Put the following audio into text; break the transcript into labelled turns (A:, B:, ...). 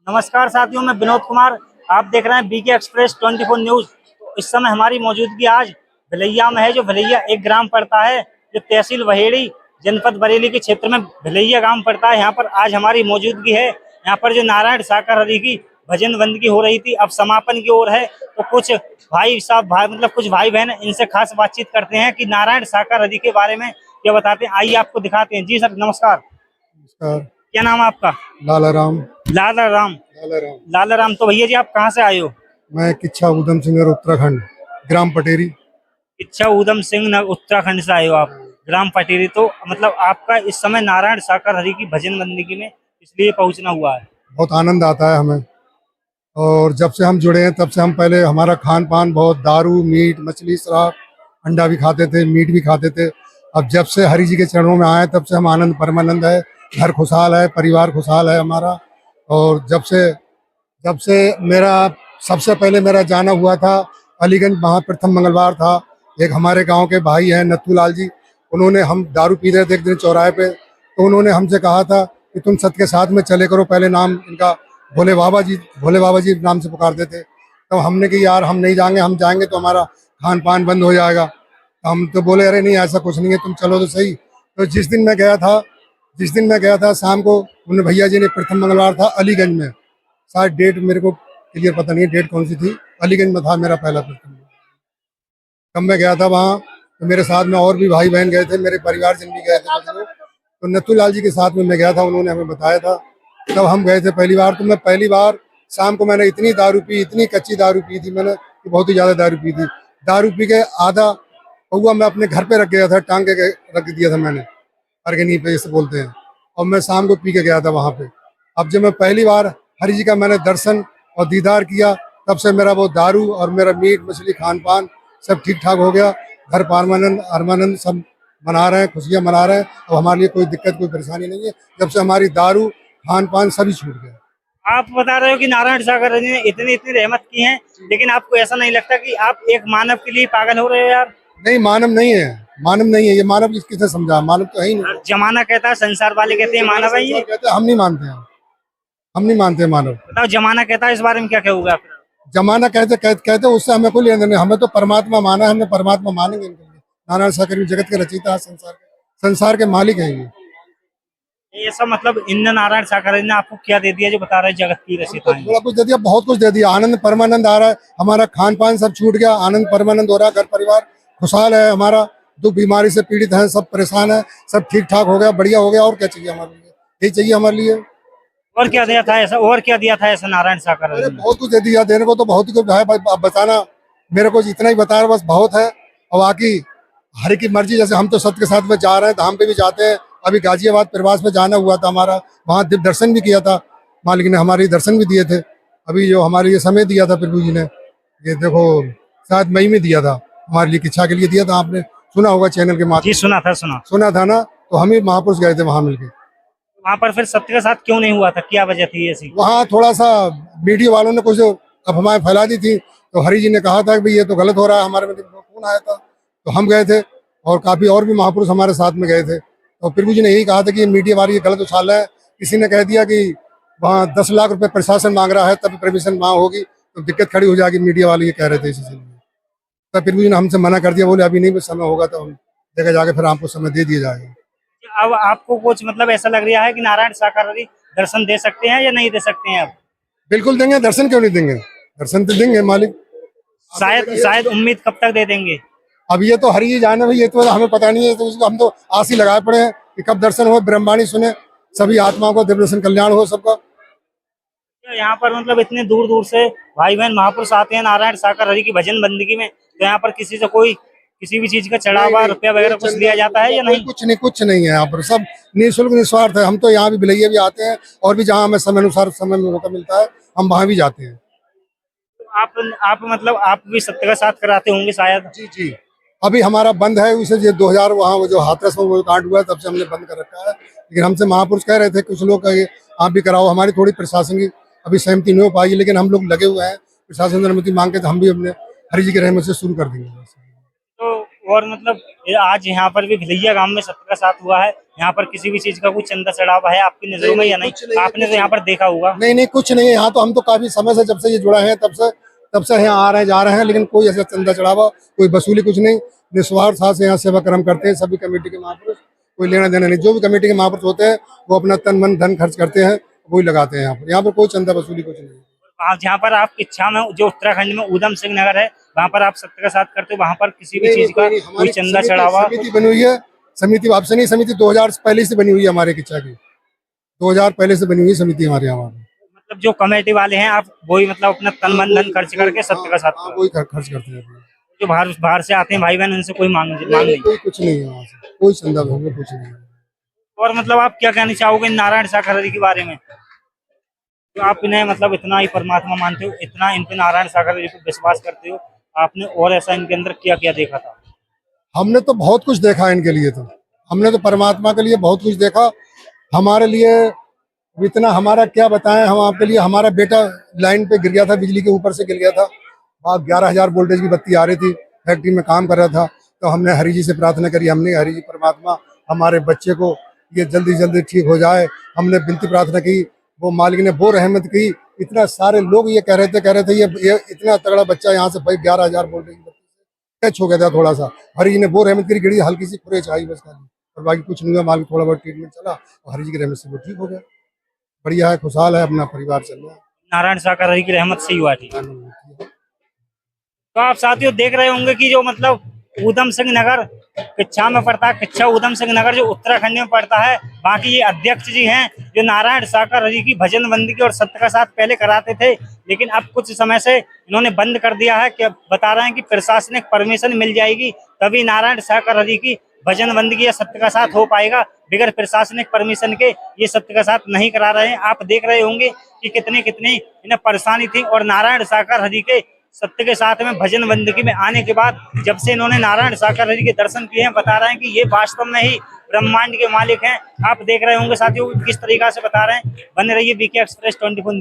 A: नमस्कार साथियों, मैं विनोद कुमार। आप देख रहे हैं बीके एक्सप्रेस 24 न्यूज। तो इस समय हमारी मौजूदगी आज भिलैया में है। जो भिलैया एक ग्राम पड़ता है, जो तहसील वहेड़ी जनपद बरेली के क्षेत्र में भिलैया गांव पड़ता है। यहाँ पर आज हमारी मौजूदगी है। यहाँ पर जो नारायण साकर हरि की भजन बंदगी हो रही थी, अब समापन की ओर है। तो कुछ भाई साहब कुछ भाई बहन इनसे खास बातचीत करते हैं कि नारायण साकर हरि के बारे में क्या बताते हैं। आइए आपको दिखाते हैं। जी सर, नमस्कार।
B: नमस्कार।
A: क्या नाम है आपका?
B: लाला राम।
A: लाला राम।
B: लाला राम।
A: लाला राम। तो भैया जी, आप कहाँ से आए हो?
B: मैं किच्छा ऊधम सिंह उत्तराखंड, ग्राम पटेरी।
A: इच्छा ऊधम सिंह उत्तराखंड से आए हो आप, ग्राम पटेरी। तो मतलब आपका इस समय नारायण साकर हरि की भजन बंदगी में इसलिए पहुंचना हुआ है।
B: बहुत आनंद आता है हमें। और जब से हम जुड़े हैं तब से हम पहले हमारा खान पान बहुत दारू मीट मछली शराब अंडा भी खाते थे, मीट भी खाते थे। अब जब से हरि जी के चरणों में आए तब से हम आनंद परमानंद है। घर खुशहाल है, परिवार खुशहाल है हमारा। और जब से मेरा सबसे पहले मेरा जाना हुआ था अलीगंज, वहाँ प्रथम मंगलवार था। एक हमारे गांव के भाई हैं नत्थू लाल जी, उन्होंने, हम दारू पी रहे थे एक दिन चौराहे पे, तो उन्होंने हमसे कहा था कि तुम सत के साथ में चले करो। पहले नाम इनका भोले बाबा जी नाम से पुकारते थे। तो हमने कि यार हम नहीं जाएंगे, हम जाएंगे तो हमारा खान पान बंद हो जाएगा। तो हम तो बोले अरे नहीं ऐसा कुछ नहीं है, तुम चलो तो सही। तो जिस दिन मैं गया था शाम को, उन भैया जी ने, प्रथम मंगलवार था अलीगंज में, शायद डेट मेरे को क्लियर पता नहीं है डेट कौन सी थी। अलीगंज में था मेरा पहला प्रथम। तब मैं गया था वहाँ, तो मेरे साथ में और भी भाई बहन गए थे, मेरे परिवारजन भी गए थे कुछ लोग। तो नथु लाल जी के साथ में मैं गया था, उन्होंने हमें बताया था। तब हम गए थे पहली बार। तो मैं पहली बार शाम को मैंने इतनी दारू पी, इतनी कच्ची दारू पी थी मैंने कि बहुत ही ज़्यादा दारू पी थी। दारू पी के आधा पौवा मैं अपने घर पे रख गया था, टांग के रख दिया था मैंने, अर्गनी पे जैसे बोलते हैं। और मैं शाम को पी के गया था वहाँ पे। अब जब मैं पहली बार हरि जी का मैंने दर्शन और दीदार किया, तब से मेरा वो दारू और मेरा मीट मछली खान पान सब ठीक ठाक हो गया। घर परमानंद अरमानंद सब मना रहे हैं, खुशियाँ मना रहे हैं। अब हमारे लिए कोई दिक्कत कोई परेशानी नहीं है, जब से हमारी दारू खान पान सभी छूट गया।
A: आप बता रहे हो कि नारायण सागर हरि ने इतनी इतनी रहमत की है, लेकिन आपको ऐसा नहीं लगता कि आप एक मानव के लिए पागल हो रहे हो यार?
B: नहीं, मानव नहीं है, मानव नहीं है ये। मानव किसने समझा? मानव तो है ही नहीं।
A: जमाना कहता है, संसार वाले कहते हैं मानव है ये।
B: कहते हैं, हम नहीं मानते हैं, हम नहीं मानते मानव।
A: बताओ, जमाना कहता है, इस बारे में क्या कहोगे आप?
B: जमाना कहते उससे हमें कोई लेना नहीं। हमें तो परमात्मा माना है, हमने परमात्मा मानेंगे इनके लिए। नारायण सागर जगत के रचयिता, संसार के मालिक है ये।
A: ऐसा मतलब इन नारायण सागर हरि ने आपको क्या दे दिया जो बता रहे जगत की रचयिता है?
B: थोड़ा कुछ दे दिया, बहुत कुछ दे दिया। आनंद परमानंद आ रहा है, हमारा खान पान सब छूट गया, आनंद परमानंद हो रहा है, घर परिवार खुशहाल है हमारा। दुख बीमारी से पीड़ित है, सब परेशान है, सब ठीक ठाक हो गया, बढ़िया हो गया। और क्या चाहिए हमारे लिए? यही चाहिए हमारे लिए।
A: और क्या दिया था ऐसा? और क्या दिया था ऐसा नारायण सागर हरि
B: अरे
A: ने?
B: बहुत कुछ दे दिया, देने को तो बहुत ही कुछ है। अब बताना मेरे को इतना ही बता रहा बस बहुत है। और बाकी हर की मर्जी। जैसे हम तो सत्य के साथ में जा रहे हैं, धाम पे भी जाते हैं। अभी गाजियाबाद प्रवास में जाना हुआ था हमारा, वहाँ दिव्य दर्शन भी किया था। मालिक ने हमारे दर्शन भी दिए थे। अभी जो हमारे लिए समय दिया था प्रभु जी ने, ये देखो शायद मई में दिया था, हमारे लिए इच्छा के लिए दिया था। आपने सुना होगा चैनल के माध्यम।
A: जी
B: सुना था ना। तो हम ही महापुरुष गए थे वहाँ मिलके।
A: वहाँ पर फिर सत्य के साथ क्यों नहीं हुआ था? क्या वजह थी ऐसी?
B: वहाँ थोड़ा सा मीडिया वालों ने कुछ अफवाहें फैला दी थी। तो हरि जी ने कहा था कि भाई ये तो गलत हो रहा है, हमारे में फोन आया था। तो हम गए थे और काफी और भी महापुरुष हमारे साथ में गए थे। तो प्रभु जी ने यही कहा था कि मीडिया वाली ये गलत उछाल है। किसी ने कह दिया कि वहाँ 10 लाख रुपए प्रशासन मांग रहा है, तब परमिशन वहाँ होगी तो दिक्कत खड़ी हो जाएगी। मीडिया वाले ये कह रहे थे इसी से। तब प्रभु जी ने हमसे मना कर दिया, बोले अभी नहीं, समय होगा तो हम जगह जाके फिर आपको समय दे दिया जाएगा।
A: अब आपको कुछ मतलब ऐसा लग रहा है कि नारायण सागर हरि दर्शन दे सकते हैं या नहीं दे सकते हैं? अब
B: बिल्कुल देंगे। दर्शन क्यों नहीं देंगे? दर्शन तो देंगे मालिक।
A: शायद उम्मीद कब तक दे देंगे?
B: अब ये तो हरि जी जाने भाई, ये तो हमें पता नहीं है। तो उसको हम तो आस ही लगाए पड़े हैं कि कब दर्शन हो, ब्रह्मवाणी सुने, सभी आत्माओं को दिव्य दर्शन कल्याण हो सबका।
A: तो यहाँ पर मतलब इतने दूर दूर से भाई बहन महापुरुष आते हैं नारायण सागर हरि की भजन बंदगी में, तो यहाँ पर किसी से कोई किसी भी चीज का चढ़ावा रुपया वगैरह कुछ लिया जाता है या नहीं?
B: कुछ नहीं है यहाँ पर। सब निःशुल्क निस्वार्थ है। हम तो यहाँ भी भिलैया भी आते हैं, और भी जहाँ हमें समय अनुसार समय में मौका मिलता है हम वहाँ भी जाते हैं।
A: आप मतलब आप भी सत्य का साथ कराते होंगे शायद?
B: जी जी। अभी हमारा बंद है, उसे 2000 वहाँ वो जो हाथरस में वो कांड हुआ है, तब से हमने बंद कर रखा है। लेकिन हमसे महापुरुष कह रहे थे कुछ लोग का, आप भी कराओ। हमारी थोड़ी प्रशासन की अभी सहमति नहीं हो पाई, लेकिन हम लोग लगे हुए हैं। प्रशासन से अनुमति मांग के तो हम भी अपने हरि जी के रहमत से शुरू कर देंगे।
A: तो और मतलब आज यहाँ पर भी भिलैया गांव में सत्य का साथ हुआ है। यहाँ पर किसी भी चीज का कोई चंदा चढ़ावा है आपकी नजरों में या नहीं?
B: कुछ नहीं,
A: आपने तो
B: कुछ
A: यहाँ पर देखा होगा।
B: नहीं कुछ नहीं है यहाँ तो। हम तो काफी समय से, जब से ये जुड़ा है तब से यहाँ आ रहे हैं जा रहे हैं, लेकिन कोई ऐसा चंदा चढ़ावा, कोई वसूली कुछ नहीं। निस्वार्थ भाव से यहाँ सेवा कर्म करते हैं सभी कमेटी के महापुरुष, कोई लेना देना नहीं। जो भी कमेटी के महापुरुष होते हैं वो अपना तन मन धन खर्च करते हैं, वही लगाते हैं यहाँ पर कोई चंदा वसूली कुछ नहीं।
A: आप जहाँ पर आप इच्छा में जो उत्तराखंड में ऊधम सिंह नगर है वहाँ पर आप सत्य का साथ करते हो, वहाँ पर किसी भी चीज का कोई चंदा चढ़ावा?
B: समिति बनी हुई है, समिति आपसे नहीं, समिति 2000 पहले से बनी हुई है हमारे इच्छा की, 2000 पहले से बनी हुई समिति हमारे यहाँ।
A: मतलब जो कमेटी वाले हैं आप वही मतलब अपना तन मन धन खर्च करके सत्य का साथ
B: वही खर्च करते हैं।
A: जो बाहर से आते हैं भाई बहन उनसे कोई मांग नहीं?
B: कोई कुछ नहीं है वहाँ से, कोई चंदा कुछ नहीं है।
A: और मतलब आप क्या कहना चाहोगे नारायण सागर के बारे में? तो आप इन्हें मतलब इतना ही परमात्मा मानते हो, इतना इन पे नारायण सागर जी को विश्वास करते हो, आपने और ऐसा इनके अंदर क्या क्या देखा था?
B: हमने तो बहुत कुछ देखा इनके लिए, तो हमने तो परमात्मा के लिए बहुत कुछ देखा। हमारे लिए इतना, हमारा क्या बताएं हम आपके लिए। हमारा बेटा लाइन पे गिर गया था, बिजली के ऊपर से गिर गया था, 11,000 वोल्टेज की बत्ती आ रही थी, फैक्ट्री में काम कर रहा था। तो हमने हरि जी से प्रार्थना करी, हमने हरि जी परमात्मा हमारे बच्चे को ये जल्दी जल्दी ठीक हो जाए। हमने विनती प्रार्थना की, वो मालिक ने वो रहमत की। इतना सारे लोग ये कह रहे थे ये इतना तगड़ा बच्चा यहाँ से भाई 11,000 वोल्टेज की बत्ती टच हो गया था थोड़ा सा, हरि जी ने वो रहमत करी, गिरी हल्की सी खुरेच आई बस खाली, और बाकी कुछ नहीं हुआ। मालिक थोड़ा बहुत ट्रीटमेंट चला और हरि जी की रहमत से वो ठीक हो गया, बढ़िया है, खुशहाल है, अपना परिवार चल रहा है।
A: नारायण सागर जी की रहमत से ही हुआ ठीक।
B: धन्यवाद।
A: तो आप साथियों देख रहे होंगे कि जो मतलब ऊधम सिंह नगर किच्छा में पड़ता है, किच्छा ऊधम सिंह नगर जो उत्तराखंड में पड़ता है, बाकी ये अध्यक्ष जी हैं जो नारायण सागर जी की भजन बंदगी और सत्य का साथ पहले कराते थे, लेकिन अब कुछ समय से इन्होंने बंद कर दिया है। कि बता रहे हैं कि प्रशासनिक परमिशन मिल जाएगी तभी नारायण सागर जी की भजन बंदगी या सत्य का साथ हो पाएगा। बगैर प्रशासनिक परमिशन के ये सत्य का साथ नहीं करा रहे हैं। आप देख रहे होंगे कि कितने इन्हें परेशानी थी, और नारायण सागर जी के सत्य के साथ में भजन बंदगी में आने के बाद जब से इन्होंने नारायण सागर जी के दर्शन किए हैं, बता रहे हैं कि ये वास्तव में ही ब्रह्मांड के मालिक हैं। आप देख रहे होंगे साथियों किस तरीका से बता रहे हैं। बने रहिए बीके एक्सप्रेस 24।